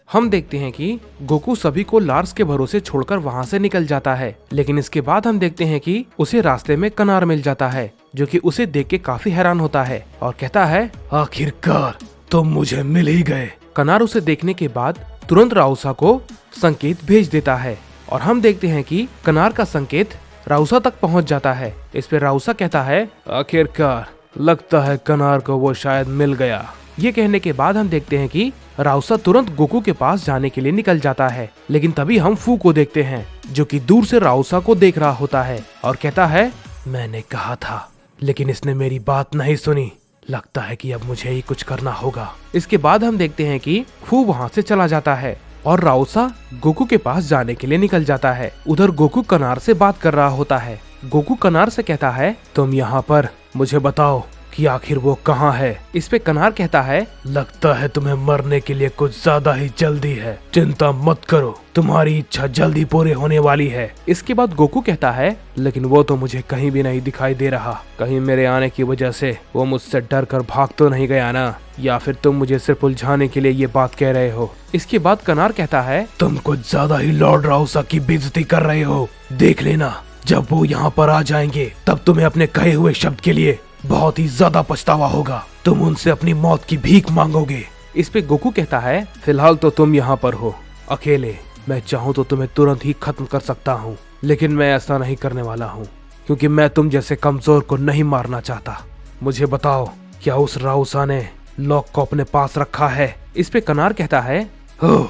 हम देखते हैं कि गोकू सभी को लार्स के भरोसे छोड़कर वहाँ से निकल जाता है, लेकिन इसके बाद हम देखते हैं कि उसे रास्ते में कनार मिल जाता है, जो कि उसे देख के काफी हैरान होता है और कहता है, आखिरकार तुम मुझे मिल ही गए। कनार उसे देखने के बाद तुरंत राउसा को संकेत भेज देता है और हम देखते हैं कि कनार का संकेत राउसा तक पहुंच जाता है। इस पे राउसा कहता है, आखिरकार लगता है कनार को वो शायद मिल गया। ये कहने के बाद हम देखते हैं कि राउसा तुरंत गोकू के पास जाने के लिए निकल जाता है, लेकिन तभी हम फू को देखते हैं जो कि दूर से राउसा को देख रहा होता है और कहता है, मैंने कहा था, लेकिन इसने मेरी बात नहीं सुनी। लगता है कि अब मुझे ही कुछ करना होगा। इसके बाद हम देखते हैं कि फू वहाँ से चला जाता है और राउसा गोकू के पास जाने के लिए निकल जाता है। उधर गोकू कनार से बात कर रहा होता है। गोकू कनार से कहता है, तुम यहाँ पर, मुझे बताओ कि आखिर वो कहाँ है। इस पे कनार कहता है, लगता है तुम्हें मरने के लिए कुछ ज्यादा ही जल्दी है। चिंता मत करो, तुम्हारी इच्छा जल्दी पूरी होने वाली है। इसके बाद गोकू कहता है, लेकिन वो तो मुझे कहीं भी नहीं दिखाई दे रहा। कहीं मेरे आने की वजह से वो मुझसे डर कर भाग तो नहीं गया ना? या फिर तुम मुझे सिर्फ उलझाने के लिए ये बात कह रहे हो? इसके बाद कनार कहता है, तुम कुछ ज्यादा ही लॉर्ड राउसा की बेइज्जती कर रहे हो। देख लेना, जब वो यहाँ पर आ जाएंगे तब तुम्हें अपने कहे हुए शब्द के लिए बहुत ही ज्यादा पछतावा होगा। तुम उनसे अपनी मौत की भीख मांगोगे। इस पे गोकू कहता है, फिलहाल तो तुम यहाँ पर हो अकेले। मैं चाहूँ तो तुम्हें तुरंत ही खत्म कर सकता हूँ, लेकिन मैं ऐसा नहीं करने वाला हूँ, क्योंकि मैं तुम जैसे कमजोर को नहीं मारना चाहता। मुझे बताओ, क्या उस राउसा ने लॉक को अपने पास रखा है? इस पे कनार कहता है, ओह,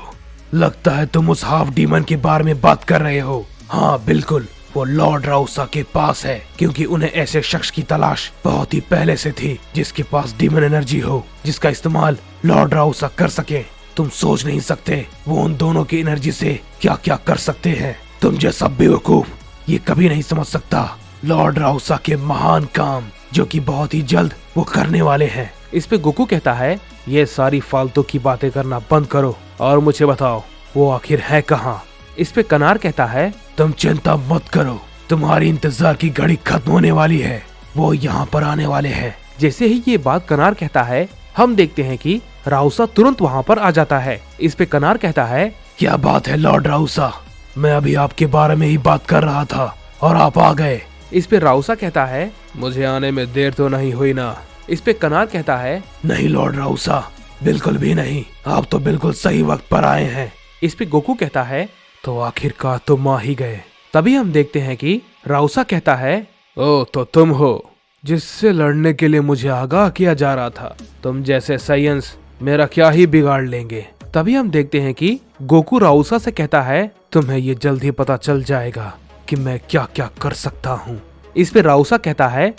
लगता है तुम उस हाफ डीमन के बारे में बात कर रहे हो। हाँ बिल्कुल, वो लॉर्ड राउसा के पास है, क्योंकि उन्हें ऐसे शख्स की तलाश बहुत ही पहले से थी जिसके पास डीमन एनर्जी हो, जिसका इस्तेमाल लॉर्ड राउसा कर सके। तुम सोच नहीं सकते वो उन दोनों की एनर्जी से क्या क्या कर सकते हैं। तुम जैसा बेवकूफ ये कभी नहीं समझ सकता लॉर्ड राउसा के महान काम, जो कि बहुत ही जल्द वो करने वाले हैं। इस पे गोकू कहता है, ये सारी फालतू की बातें करना बंद करो और मुझे बताओ वो आखिर है कहाँ। इस पे कनार कहता है, तुम चिंता मत करो, तुम्हारी इंतजार की घड़ी खत्म होने वाली है। वो यहाँ पर आने वाले हैं। जैसे ही ये बात कनार कहता है, हम देखते हैं कि राउसा तुरंत वहाँ पर आ जाता है। इस पे कनार कहता है, क्या बात है लॉर्ड राउसा, मैं अभी आपके बारे में ही बात कर रहा था और आप आ गए। इस पे राउसा कहता है, मुझे आने में देर तो नहीं हुई ना? इस पे कनार कहता है, नहीं लॉर्ड राउसा, बिल्कुल भी नहीं, आप तो बिल्कुल सही वक्त पर आए हैं। इस पे गोकू कहता है, तो आखिरकार तुम आ ही गए। तभी हम देखते हैं कि राउसा कहता है, ओ तो तुम हो जिससे लड़ने के लिए मुझे आगाह किया जा रहा था। तुम जैसे साइंस मेरा क्या ही बिगाड़ लेंगे। तभी हम देखते हैं कि गोकू राउसा से कहता है, तुम्हें ये जल्द ही पता चल जाएगा कि मैं क्या क्या कर सकता हूँ। इस पे राउसा कहता है,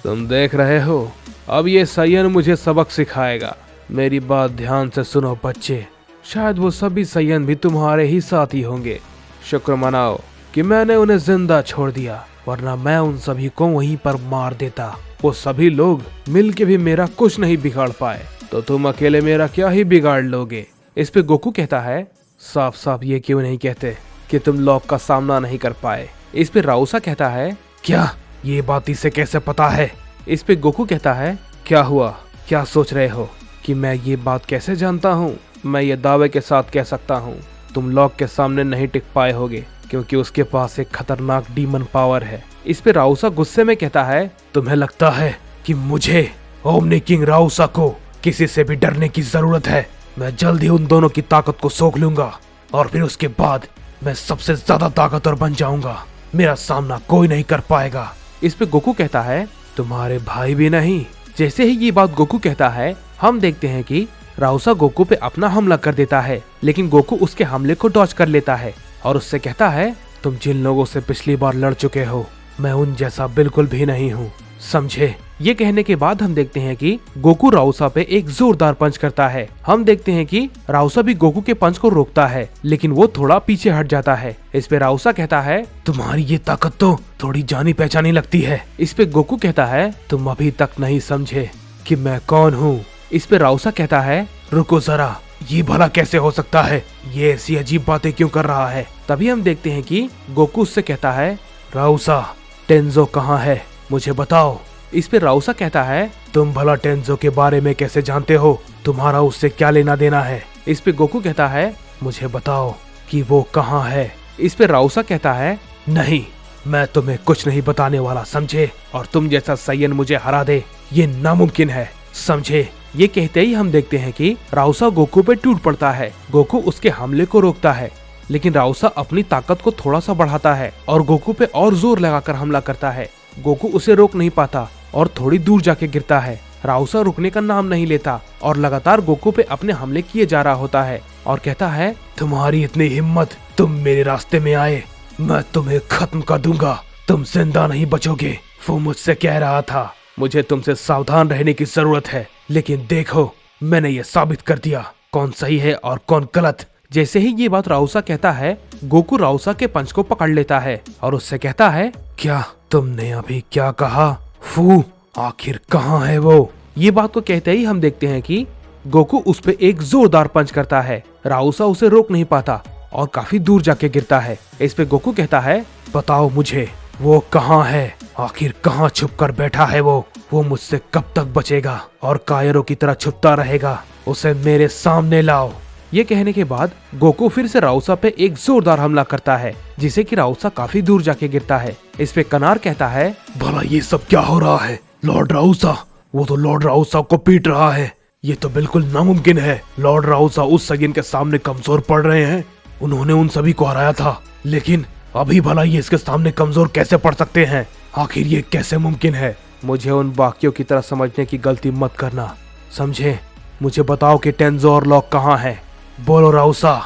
तुम देख रहे हो, अब ये सयन मुझे सबक सिखाएगा। मेरी बात ध्यान से सुनो बच्चे, शायद वो सभी सयन भी तुम्हारे ही साथी होंगे। शुक्र मनाओ कि मैंने उन्हें जिंदा छोड़ दिया, वरना मैं उन सभी को वहीं पर मार देता। वो सभी लोग मिलके भी मेरा कुछ नहीं बिगाड़ पाए, तो तुम अकेले मेरा क्या ही बिगाड़ लोगे। इस पे गोकू कहता है, साफ साफ ये क्यों नहीं कहते कि तुम लॉक का सामना नहीं कर पाए। इस पे राउसा कहता है, क्या ये बात इसे कैसे पता है? इस पे गोकू कहता है, क्या हुआ, क्या सोच रहे हो कि मैं ये बात कैसे जानता हूँ? मैं ये दावे के साथ कह सकता हूँ तुम लॉक के सामने नहीं टिक पाए होगे, क्योंकि उसके पास एक खतरनाक डीमन पावर है। इस पे राउसा गुस्से में कहता है, तुम्हें लगता है कि मुझे ओमनी किंग राउसा को किसी से भी डरने की जरूरत है? मैं जल्द ही उन दोनों की ताकत को सोख लूंगा और फिर उसके बाद मैं सबसे ज्यादा ताकतवर बन जाऊंगा। मेरा सामना कोई नहीं कर पाएगा। इस पे गोकू कहता है, तुम्हारे भाई भी नहीं। जैसे ही ये बात गोकू कहता है, हम देखते हैं कि राउसा गोकू पे अपना हमला कर देता है, लेकिन गोकू उसके हमले को डॉज कर लेता है और उससे कहता है, तुम जिन लोगों से पिछली बार लड़ चुके हो, मैं उन जैसा बिल्कुल भी नहीं हूँ, समझे? ये कहने के बाद हम देखते हैं कि गोकू राउसा पे एक जोरदार पंच करता है। हम देखते हैं कि राउसा भी गोकू के पंच को रोकता है, लेकिन वो थोड़ा पीछे हट जाता है। इस पे राउसा कहता है, तुम्हारी ये ताकत तो थोड़ी जानी पहचानी लगती है। इस पे गोकू कहता है, तुम अभी तक नहीं समझे कि मैं कौन हूँ। इस पे राउसा कहता है, रुको जरा, ये भला कैसे हो सकता है? ये ऐसी अजीब बातें क्यों कर रहा है? तभी हम देखते हैं कि गोकू उससे कहता है, राउसा, टेंजो कहाँ है? मुझे बताओ। इस पे राउसा कहता है, तुम भला टेंजो के बारे में कैसे जानते हो? तुम्हारा उससे क्या लेना देना है? इस पे गोकू कहता है, मुझे बताओ कि वो कहाँ है। इस पे राउसा कहता है, नहीं, मैं तुम्हें कुछ नहीं बताने वाला, समझे? और तुम जैसा साइयन मुझे हरा दे, ये नामुमकिन है, समझे? ये कहते ही हम देखते हैं कि राउसा गोकू पे टूट पड़ता है। गोकू उसके हमले को रोकता है, लेकिन राउसा अपनी ताकत को थोड़ा सा बढ़ाता है और गोकू पे और जोर लगाकर हमला करता है। गोकू उसे रोक नहीं पाता और थोड़ी दूर जाके गिरता है। राउसा रुकने का नाम नहीं लेता और लगातार गोकू पे अपने हमले किए जा रहा होता है और कहता है, तुम्हारी इतनी हिम्मत, तुम मेरे रास्ते में आए, मैं तुम्हें खत्म कर दूंगा, तुम जिंदा नहीं बचोगे। वो मुझसे कह रहा था मुझे तुमसे सावधान रहने की जरूरत है, लेकिन देखो मैंने ये साबित कर दिया कौन सही है और कौन गलत। जैसे ही ये बात राउसा कहता है, गोकू राउसा के पंच को पकड़ लेता है और उससे कहता है, क्या तुमने अभी क्या कहा? फू, आखिर कहाँ है वो? ये बात को कहते ही हम देखते हैं कि गोकू उस पे एक जोरदार पंच करता है। राउसा उसे रोक नहीं पाता और काफी दूर जाके गिरता है। इस पे गोकू कहता है, बताओ मुझे वो कहाँ है? आखिर कहाँ छुप कर बैठा है वो मुझसे कब तक बचेगा और कायरों की तरह छुपता रहेगा? उसे मेरे सामने लाओ। ये कहने के बाद गोकू फिर से राउसा पे एक जोरदार हमला करता है, जिसे कि राउसा काफी दूर जाके गिरता है। इस पे कनार कहता है, भला ये सब क्या हो रहा है? लॉर्ड राउसा, वो तो लॉर्ड राउसा को पीट रहा है। ये तो बिल्कुल नामुमकिन है। लॉर्ड राउसा उस सगिन के सामने कमजोर पड़ रहे हैं। उन्होंने उन सभी को हराया था, लेकिन अभी भला ये इसके सामने कमजोर कैसे पड़ सकते हैं? आखिर ये कैसे मुमकिन है? मुझे उन बाकियों की तरह समझने की गलती मत करना, समझे? मुझे बताओ कि टेंजो और लॉक कहाँ है? बोलो राउसा,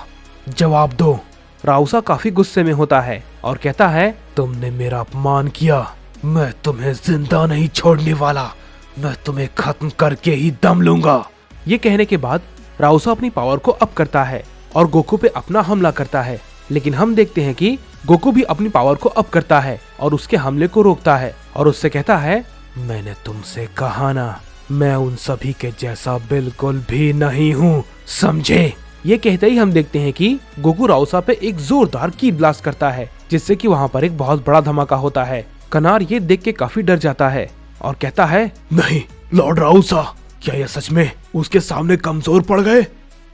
जवाब दो। राउसा काफी गुस्से में होता है और कहता है, तुमने मेरा अपमान किया, मैं तुम्हें जिंदा नहीं छोड़ने वाला, मैं तुम्हें खत्म करके ही दम लूंगा। ये कहने के बाद राउसा अपनी पावर को अप करता है और गोकू पे अपना हमला करता है, लेकिन हम देखते हैं कि गोकू भी अपनी पावर को अप करता है और उसके हमले को रोकता है और उससे कहता है, मैंने तुमसे कहा ना, मैं उन सभी के जैसा बिल्कुल भी नहीं हूँ, समझे? ये कहते ही हम देखते हैं कि गोकू राउसा पे एक जोरदार की ब्लास्ट करता है, जिससे कि वहाँ पर एक बहुत बड़ा धमाका होता है। कनार ये देख के काफी डर जाता है और कहता है, नहीं लॉर्ड राउसा, क्या ये सच में उसके सामने कमजोर पड़ गए?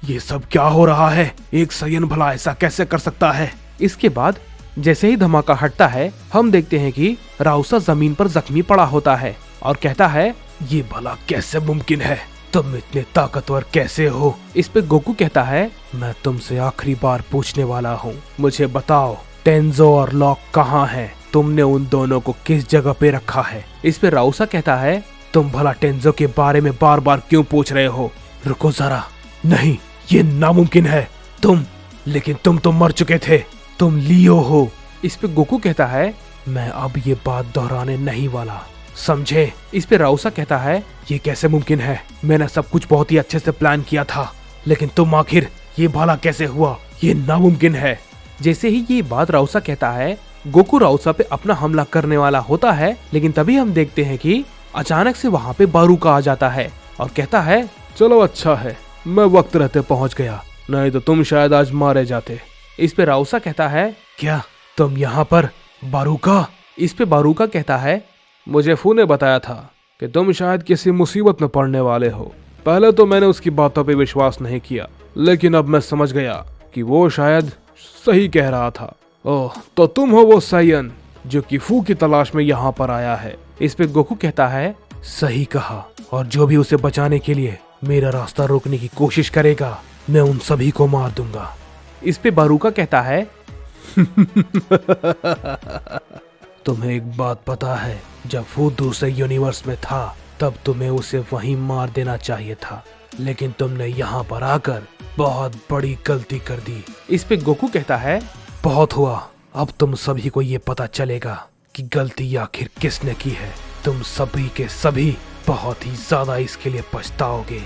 ये सब क्या हो रहा है? एक साइयन भला ऐसा कैसे कर सकता है? इसके बाद जैसे ही धमाका हटता है, हम देखते हैं कि राउसा जमीन पर जख्मी पड़ा होता है और कहता है, ये भला कैसे मुमकिन है? तुम इतने ताकतवर कैसे हो? इस पे गोकू कहता है, मैं तुमसे आखिरी बार पूछने वाला हूँ, मुझे बताओ टेंजो और लॉक कहाँ हैं? तुमने उन दोनों को किस जगह पे रखा है? इस पे राउसा कहता है, तुम भला टेंजो के बारे में बार बार क्यों पूछ रहे हो? रुको जरा, नहीं ये नामुमकिन है। लेकिन तुम तो मर चुके थे, तुम लियो हो। इस पे गोकू कहता है, मैं अब ये बात दोहराने नहीं वाला, समझे? इस पे राउसा कहता है, ये कैसे मुमकिन है? मैंने सब कुछ बहुत ही अच्छे से प्लान किया था, लेकिन तुम आखिर ये भला कैसे हुआ? ये नामुमकिन है। जैसे ही ये बात राउसा कहता है, गोकू राउसा पे अपना हमला करने वाला होता है, लेकिन तभी हम देखते हैं कि अचानक से वहाँ पे बारूका आ जाता है और कहता है, चलो अच्छा है, मैं वक्त रहते पहुँच गया, नहीं तो तुम शायद आज मारे जाते। इस पे राउसा कहता है, क्या तुम यहाँ पर? बारूका? इस पे बारूका कहता है, मुझे फू ने बताया था कि तुम शायद किसी मुसीबत में पड़ने वाले हो। पहले तो मैंने उसकी बातों पे विश्वास नहीं किया, लेकिन अब मैं समझ गया कि वो शायद सही कह रहा था। ओह, तो तुम हो वो साइयन जो कि फू की तलाश में यहाँ पर आया है। इस पे गोकू कहता है, सही कहा, और जो भी उसे बचाने के लिए मेरा रास्ता रोकने की कोशिश करेगा, मैं उन सभी को मार दूंगा। इस पे बारूका कहता है, तुम्हें एक बात पता है, जब फू दूसरे यूनिवर्स में था तब तुम्हें उसे वहीं मार देना चाहिए था, लेकिन तुमने यहाँ पर आकर बहुत बड़ी गलती कर दी। इस पे गोकू कहता है, बहुत हुआ, अब तुम सभी को ये पता चलेगा कि गलती आखिर किसने की है। तुम सभी के सभी बहुत ही ज्यादा इसके लिए पछताओगे।